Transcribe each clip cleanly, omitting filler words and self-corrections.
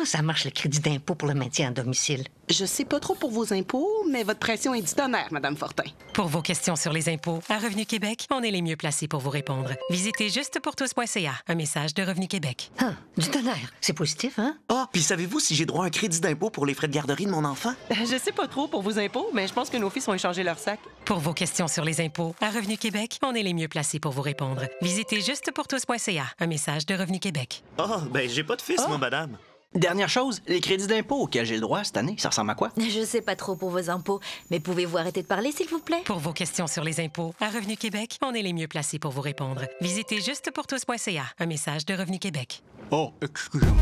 Comment ça marche le crédit d'impôt pour le maintien à domicile? Je sais pas trop pour vos impôts, mais votre pression est du tonnerre, Madame Fortin. Pour vos questions sur les impôts, à Revenu Québec, on est les mieux placés pour vous répondre. Visitez justepourtous.ca. Un message de Revenu Québec. Ah, du tonnerre. C'est positif, hein? Ah, puis savez-vous si j'ai droit à un crédit d'impôt pour les frais de garderie de mon enfant? Je sais pas trop pour vos impôts, mais je pense que nos fils ont échangé leur sac. Pour vos questions sur les impôts, à Revenu Québec, on est les mieux placés pour vous répondre. Visitez justepourtous.ca. Un message de Revenu Québec. Ah, ben j'ai pas de fils, moi, madame. Dernière chose, les crédits d'impôt auxquels j'ai le droit cette année, ça ressemble à quoi? Je sais pas trop pour vos impôts, mais pouvez-vous arrêter de parler, s'il vous plaît? Pour vos questions sur les impôts, à Revenu Québec, on est les mieux placés pour vous répondre. Visitez justepourtous.ca. Un message de Revenu Québec. Oh, excusez-moi.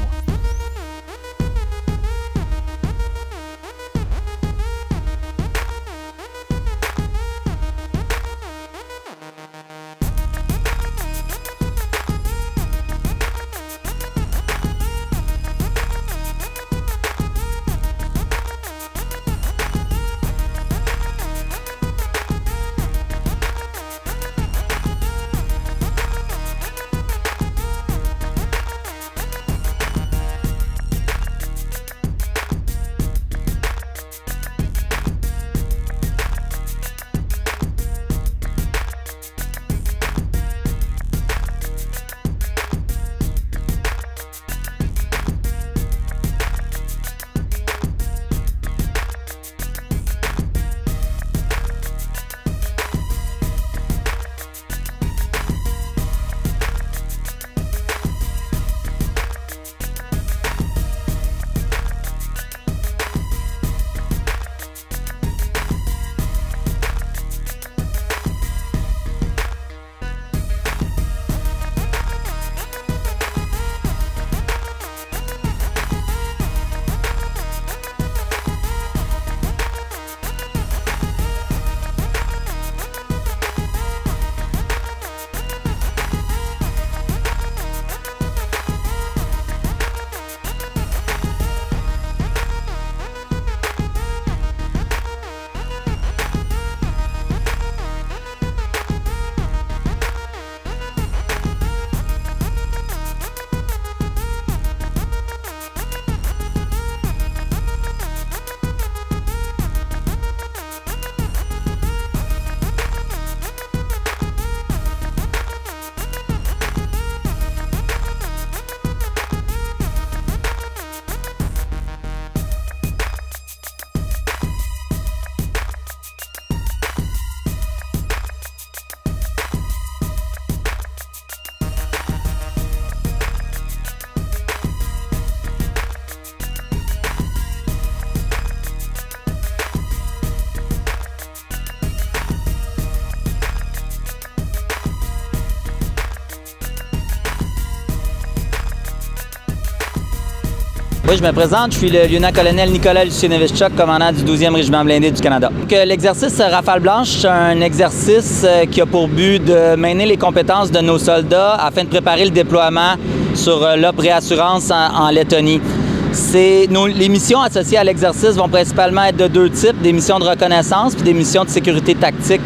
Oui, je me présente, je suis le lieutenant-colonel Nicolas Lucianovichuk, commandant du 12e régiment blindé du Canada. L'exercice Rafale Blanche, c'est un exercice qui a pour but de maintenir les compétences de nos soldats afin de préparer le déploiement sur l'OP Réassurance en Lettonie. Les missions associées à l'exercice vont principalement être de deux types, des missions de reconnaissance puis des missions de sécurité tactique.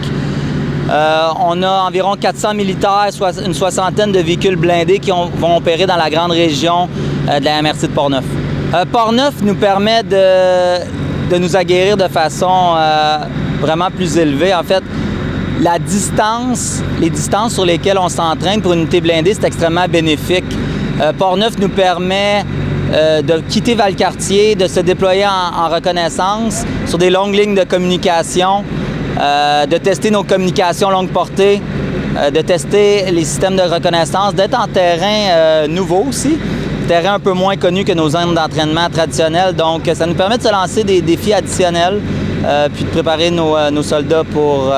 On a environ 400 militaires, une soixantaine de véhicules blindés qui vont opérer dans la grande région de la MRC de Portneuf. Portneuf nous permet de nous aguerrir de façon vraiment plus élevée. En fait, les distances sur lesquelles on s'entraîne pour une unité blindée, c'est extrêmement bénéfique. Portneuf nous permet de quitter Valcartier, de se déployer en reconnaissance sur des longues lignes de communication, de tester nos communications longue portée, de tester les systèmes de reconnaissance, d'être en terrain nouveau aussi, terrain un peu moins connu que nos zones d'entraînement traditionnelles. Donc, ça nous permet de se lancer des défis additionnels puis de préparer nos soldats pour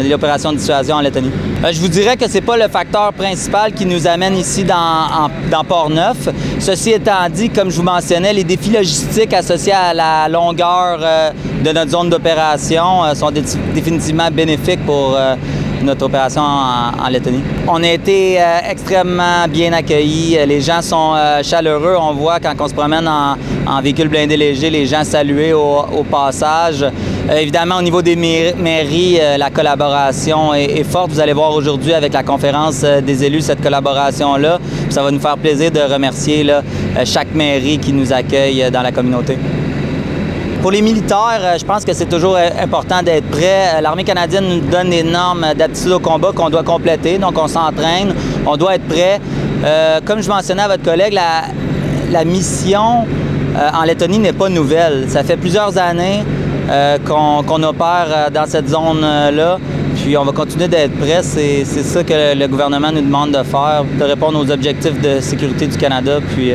l'opération de dissuasion en Lettonie. Je vous dirais que ce n'est pas le facteur principal qui nous amène ici dans Portneuf. Ceci étant dit, comme je vous mentionnais, les défis logistiques associés à la longueur de notre zone d'opération sont définitivement bénéfiques pour notre opération en Lettonie. On a été extrêmement bien accueillis. Les gens sont chaleureux. On voit quand on se promène en véhicule blindé léger, les gens saluer au passage. Évidemment, au niveau des mairies, la collaboration est forte. Vous allez voir aujourd'hui avec la conférence des élus cette collaboration-là. Ça va nous faire plaisir de remercier là, chaque mairie qui nous accueille dans la communauté. Pour les militaires, je pense que c'est toujours important d'être prêt. L'Armée canadienne nous donne des normes d'aptitude au combat qu'on doit compléter, donc on s'entraîne, on doit être prêt. Comme je mentionnais à votre collègue, la mission en Lettonie n'est pas nouvelle. Ça fait plusieurs années qu'on opère dans cette zone-là, puis on va continuer d'être prêt. C'est ça que le gouvernement nous demande de faire, de répondre aux objectifs de sécurité du Canada, puis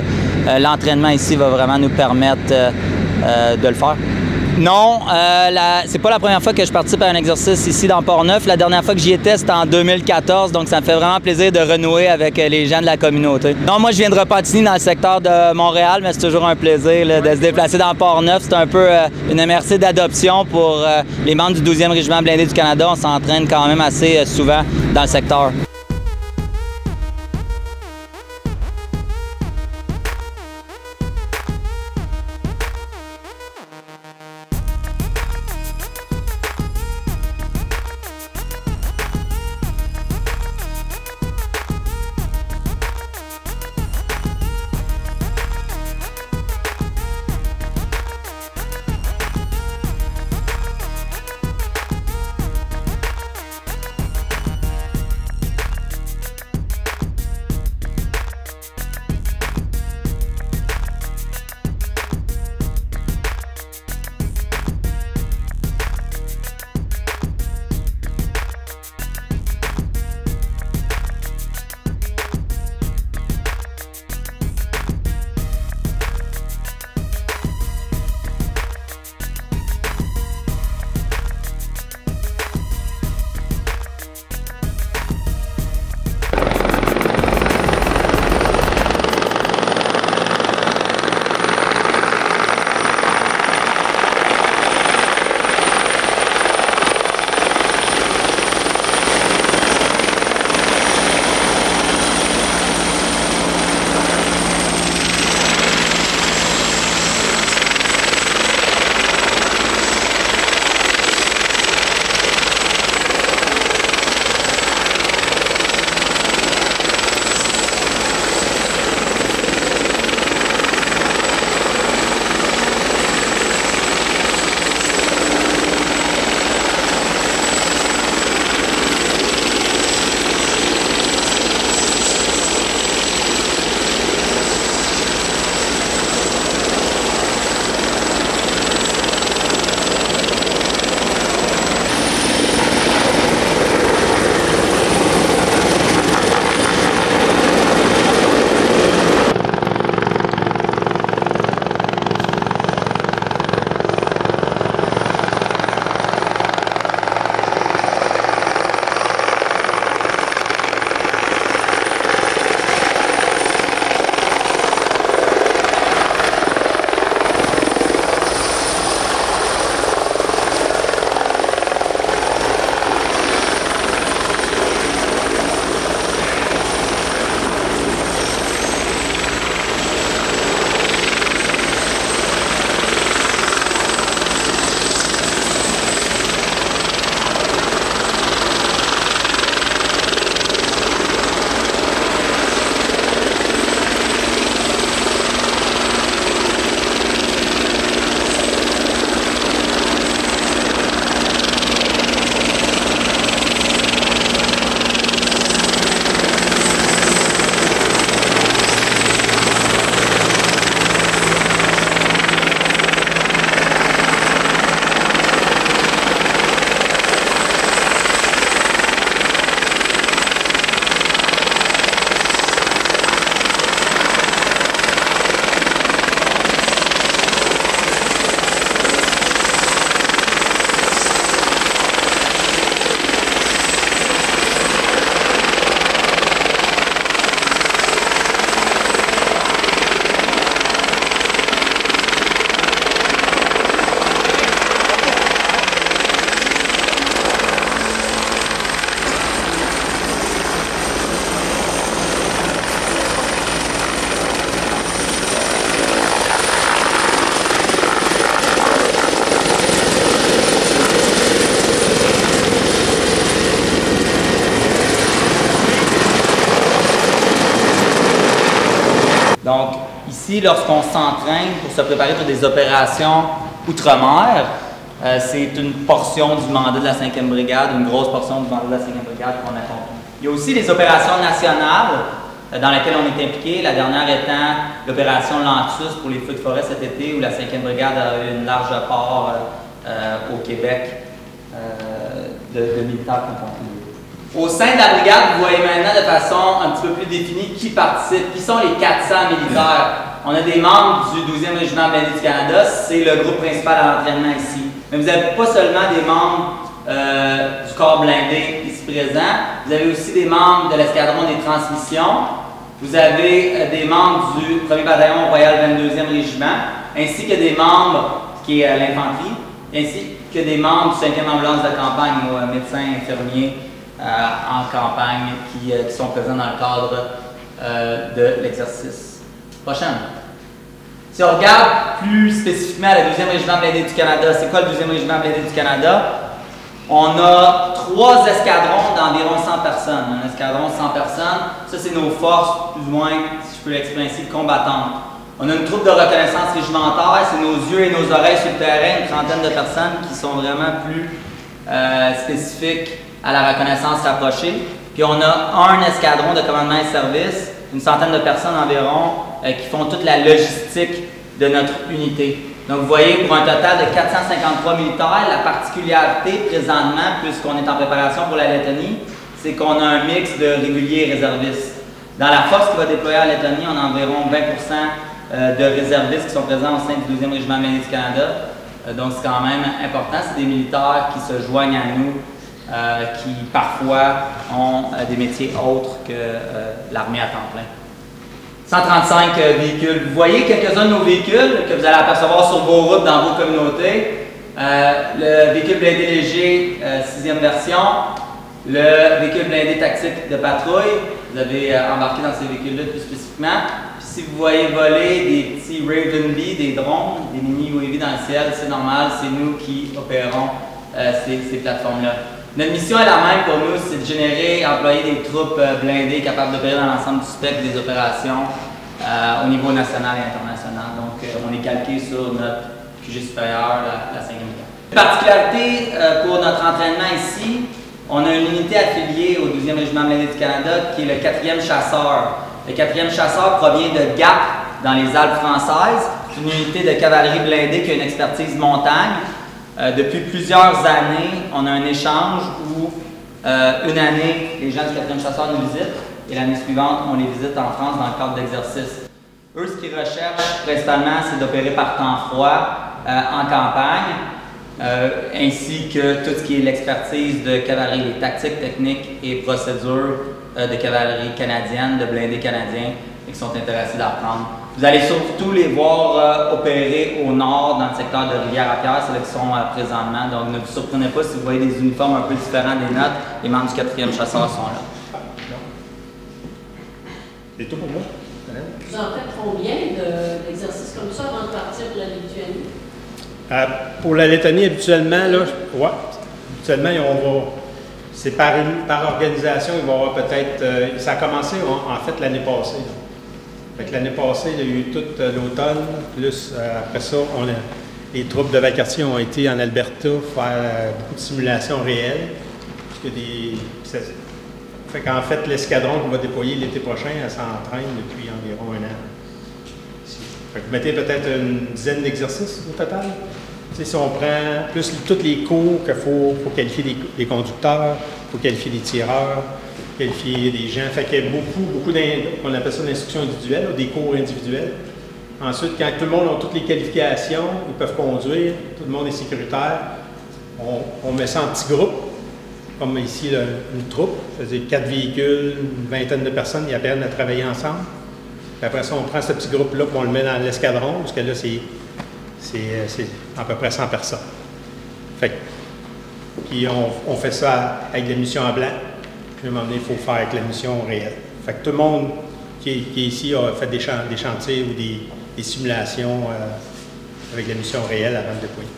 l'entraînement ici va vraiment nous permettre de le faire. Non, c'est pas la première fois que je participe à un exercice ici dans Port-Neuf. La dernière fois que j'y étais, c'était en 2014, donc ça me fait vraiment plaisir de renouer avec les gens de la communauté. Non, moi je viens de Repentigny dans le secteur de Montréal, mais c'est toujours un plaisir là, de se déplacer dans Port-Neuf. C'est un peu une MRC d'adoption pour les membres du 12e Régiment blindé du Canada. On s'entraîne quand même assez souvent dans le secteur. Ici, lorsqu'on s'entraîne pour se préparer pour des opérations outre-mer, c'est une portion du mandat de la 5e brigade, une grosse portion du mandat de la 5e brigade qu'on accompagne. Il y a aussi les opérations nationales dans lesquelles on est impliqué, la dernière étant l'opération Lentus pour les feux de forêt cet été, où la 5e brigade a eu une large part au Québec de militaires qui ont contribué. Au sein de la brigade, vous voyez maintenant de façon un petit peu plus définie qui participe, qui sont les 400 militaires. On a des membres du 12e régiment blindé du Canada, c'est le groupe principal à l'entraînement ici. Mais vous n'avez pas seulement des membres du corps blindé ici présents, vous avez aussi des membres de l'escadron des transmissions, vous avez des membres du 1er bataillon royal 22e régiment, ainsi que des membres qui est l'infanterie, ainsi que des membres du 5e ambulance de campagne, ou médecins, infirmiers en campagne qui sont présents dans le cadre de l'exercice. Prochaine. Si on regarde plus spécifiquement le 12e régiment blindé du Canada, c'est quoi le 12e régiment blindé du Canada? On a 3 escadrons d'environ 100 personnes. Un escadron de 100 personnes, ça c'est nos forces, plus ou moins, si je peux l'exprimer ainsi, combattantes. On a une troupe de reconnaissance régimentaire, c'est nos yeux et nos oreilles sur le terrain, une trentaine de personnes qui sont vraiment plus spécifiques à la reconnaissance rapprochée. Puis on a un escadron de commandement et service, une centaine de personnes environ, qui font toute la logistique de notre unité. Donc vous voyez, pour un total de 453 militaires, la particularité présentement, puisqu'on est en préparation pour la Lettonie, c'est qu'on a un mix de réguliers et réservistes. Dans la force qui va déployer à la Lettonie, on a environ 20% de réservistes qui sont présents au sein du 12e régiment blindé du Canada. Donc c'est quand même important, c'est des militaires qui se joignent à nous, qui parfois ont des métiers autres que l'armée à temps plein. 135 véhicules. Vous voyez quelques-uns de nos véhicules que vous allez apercevoir sur vos routes dans vos communautés. Le véhicule blindé léger 6e version, le véhicule blindé tactique de patrouille. Vous avez embarqué dans ces véhicules-là plus spécifiquement. Puis si vous voyez voler des petits Raven Bee, des drones, des mini UAV dans le ciel, c'est normal, c'est nous qui opérons ces plateformes-là. Notre mission est la même pour nous, c'est de générer, employer des troupes blindées capables d'opérer dans l'ensemble du spectre des opérations au niveau national et international. Donc, on est calqué sur notre QG supérieur, la 5e brigade. Particularité pour notre entraînement ici, on a une unité affiliée au 12e régiment blindé du Canada qui est le 4e chasseur. Le 4e chasseur provient de Gap, dans les Alpes françaises. C'est une unité de cavalerie blindée qui a une expertise montagne. Depuis plusieurs années, on a un échange où une année, les gens du 4e chasseur nous visitent et l'année suivante, on les visite en France dans le cadre d'exercices. Eux, ce qu'ils recherchent principalement, c'est d'opérer par temps froid en campagne, ainsi que tout ce qui est l'expertise de cavalerie, les tactiques, techniques et procédures de cavalerie canadienne, de blindés canadiens, et qui sont intéressés d'apprendre. Vous allez surtout les voir opérer au nord, dans le secteur de Rivière-à-Pierre, c'est là qu'ils sont présentement. Donc ne vous surprenez pas si vous voyez des uniformes un peu différents des nôtres. Les membres du 4e chasseur sont là. C'est tout pour moi. Vous en faites combien d'exercices comme ça avant de partir pour la Lituanie? Pour la Lettonie, habituellement, là, ouais, habituellement, c'est par organisation, il va y avoir peut-être, ça a commencé en fait l'année passée. L'année passée, il y a eu tout l'automne, plus après ça, les troupes de Valcartier ont été en Alberta faire beaucoup de simulations réelles. Fait qu'en fait, l'escadron qu'on va déployer l'été prochain, elle s'entraîne depuis environ 1 an. Fait que vous mettez peut-être une dizaine d'exercices au total. Tu sais, si on prend plus tous les cours qu'il faut qualifier des conducteurs, il faut qualifier des tireurs, qualifier des gens. Fait qu'il y a beaucoup on appelle ça l'instruction individuelle, ou des cours individuels. Ensuite, quand tout le monde a toutes les qualifications, ils peuvent conduire, tout le monde est sécuritaire, on met ça en petits groupes, comme ici une troupe, c'est-à-dire 4 véhicules, une vingtaine de personnes, ils apprennent à travailler ensemble. Puis après ça, on prend ce petit groupe-là et on le met dans l'escadron, parce que là, c'est à peu près 100 personnes. Fait que, puis on fait ça avec la mission en blanc. Puis à un moment donné, il faut faire avec la mission réelle. Fait que tout le monde qui est ici a fait des chantiers ou des simulations avec la mission réelle avant de déployer.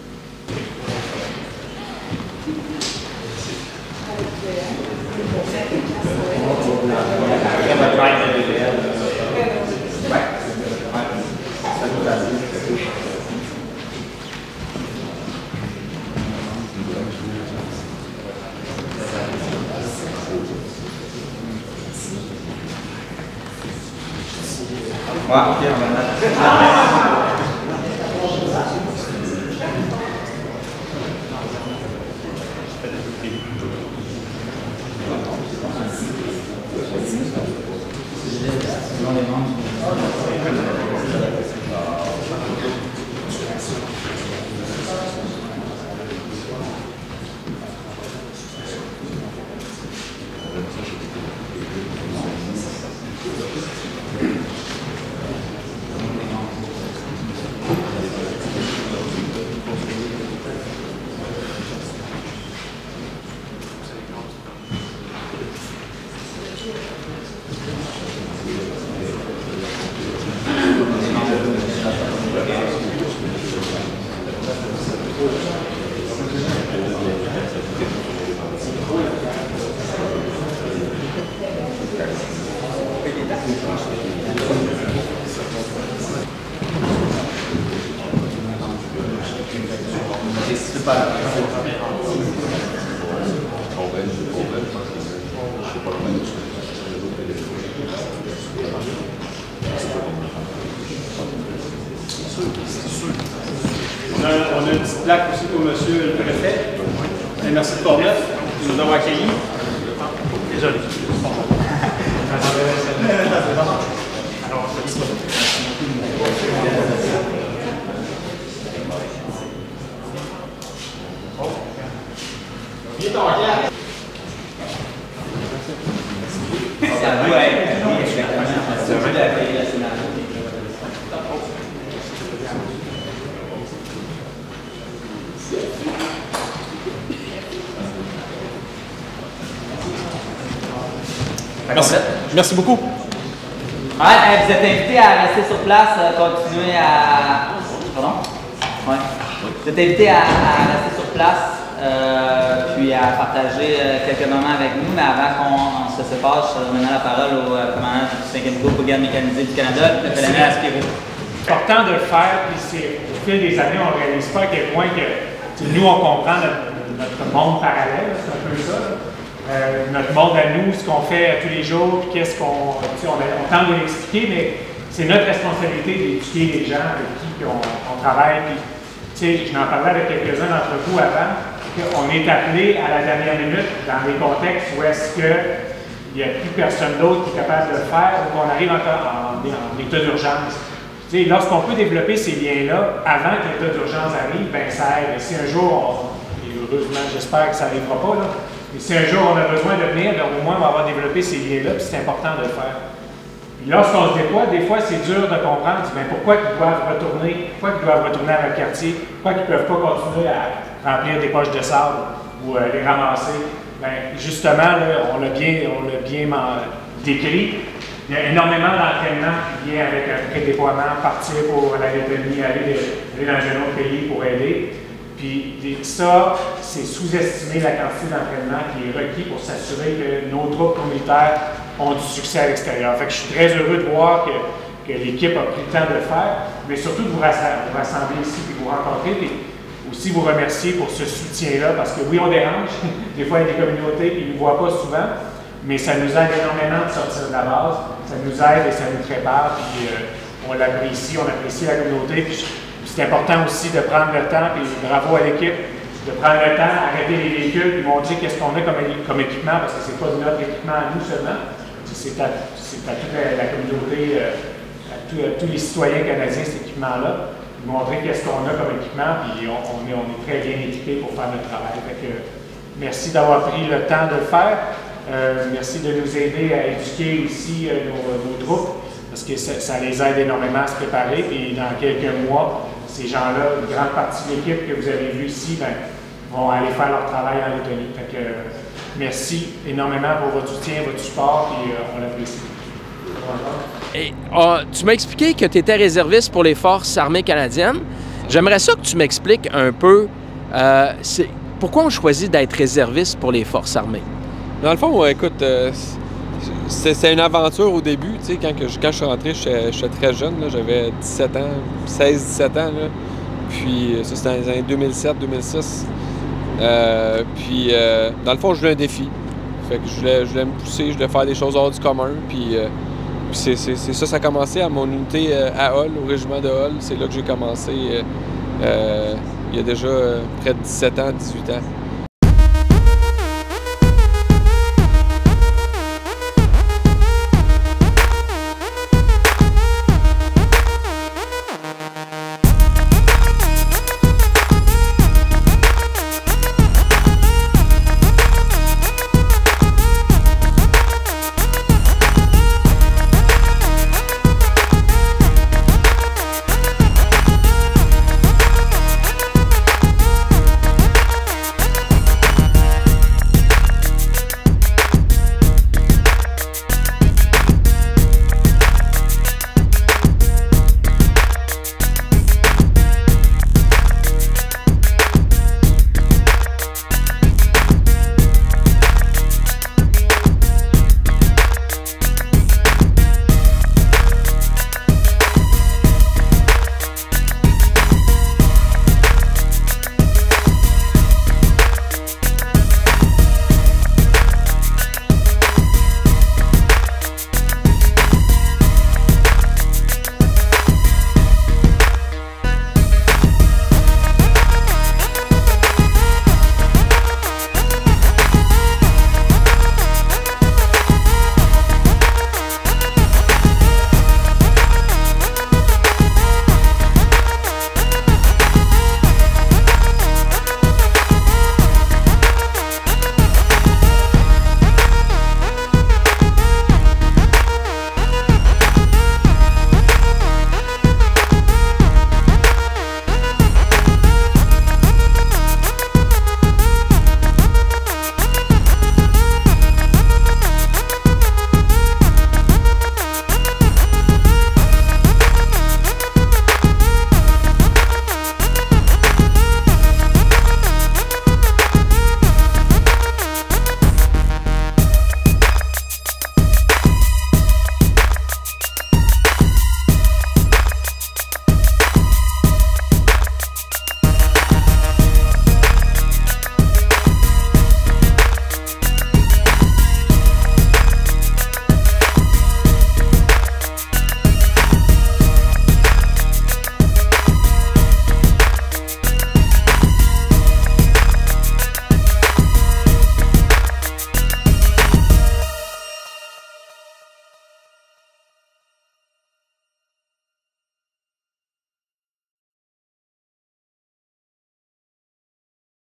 On a une petite plaque aussi pour monsieur le préfet. Et merci de Portneuf de nous avoir accueillis. Désolé. Merci. Merci beaucoup. Ouais, vous êtes invités à rester sur place, continuer à... Pardon? Ouais. Vous êtes invités à rester sur place, puis à partager quelques moments avec nous, mais avant qu'on se sépare, je donne maintenant la parole au commandant du 5e groupe aux gardes mécanisées du Canada, le colonel Aspiro. C'est important de le faire, puis au fil des années, on ne réalise pas à quel point que nous, on comprend notre monde parallèle, c'est un peu ça. Notre monde à nous, ce qu'on fait tous les jours, puis qu'est-ce qu'on... On tente de l'expliquer, mais c'est notre responsabilité d'éduquer les gens avec qui on travaille. Puis, je n'en parlais avec quelques-uns d'entre vous avant, qu'on est appelé à la dernière minute dans des contextes où est-ce qu'il n'y a plus personne d'autre qui est capable de le faire ou qu'on arrive encore en état d'urgence. Lorsqu'on peut développer ces liens-là avant que l'état d'urgence arrive, ben ça aide. Et si un jour, et heureusement, j'espère que ça n'arrivera pas, là, mais si un jour on a besoin de venir, bien, au moins on va avoir développé ces liens-là, puis c'est important de le faire. Puis lorsqu'on se déploie, des fois c'est dur de comprendre, bien, pourquoi ils doivent retourner à leur quartier, pourquoi ils ne peuvent pas continuer à remplir des poches de sable ou les ramasser. Bien, justement, là, on l'a bien décrit. Il y a énormément d'entraînement qui vient avec un pré-déploiement, partir pour la Lettonie, aller dans un autre pays pour aider. Puis ça, c'est sous-estimer la quantité d'entraînement qui est requis pour s'assurer que nos troupes militaires ont du succès à l'extérieur. Fait que je suis très heureux de voir que l'équipe a pris le temps de le faire, mais surtout de vous rassembler ici et vous rencontrer, puis aussi vous remercier pour ce soutien-là, parce que oui, on dérange. Des fois, il y a des communautés qui ne nous voient pas souvent, mais ça nous aide énormément de sortir de la base. Ça nous aide et ça nous prépare, puis on l'apprécie, on apprécie la communauté. Puis c'est important aussi de prendre le temps, puis bravo à l'équipe, de prendre le temps, arrêter les véhicules, puis montrer qu'est-ce qu'on a comme équipement, parce que c'est pas notre équipement à nous seulement, c'est à toute la communauté, à tous les citoyens canadiens, cet équipement-là, montrer qu'est-ce qu'on a comme équipement, puis on est très bien équipés pour faire notre travail. Fait que, merci d'avoir pris le temps de le faire. Merci de nous aider à éduquer aussi nos troupes, parce que ça les aide énormément à se préparer, et dans quelques mois, ces gens-là, une grande partie de l'équipe que vous avez vue ici, ben, vont aller faire leur travail en Lettonie. Fait que, merci énormément pour votre soutien, votre support, et on l'apprécie. Et, tu m'as expliqué que tu étais réserviste pour les Forces armées canadiennes. J'aimerais ça que tu m'expliques un peu pourquoi on choisit d'être réserviste pour les Forces armées. Dans le fond, écoute, C'était une aventure au début, tu sais, quand je suis rentré, j'étais très jeune, j'avais 17 ans, 16-17 ans, là. Puis ça, c'était dans les années 2007-2006. Puis dans le fond, je voulais un défi. Fait que je voulais me pousser, je voulais faire des choses hors du commun, puis c'est ça, ça a commencé à mon unité à Hull, au régiment de Hull. C'est là que j'ai commencé il y a déjà près de 17 ans, 18 ans.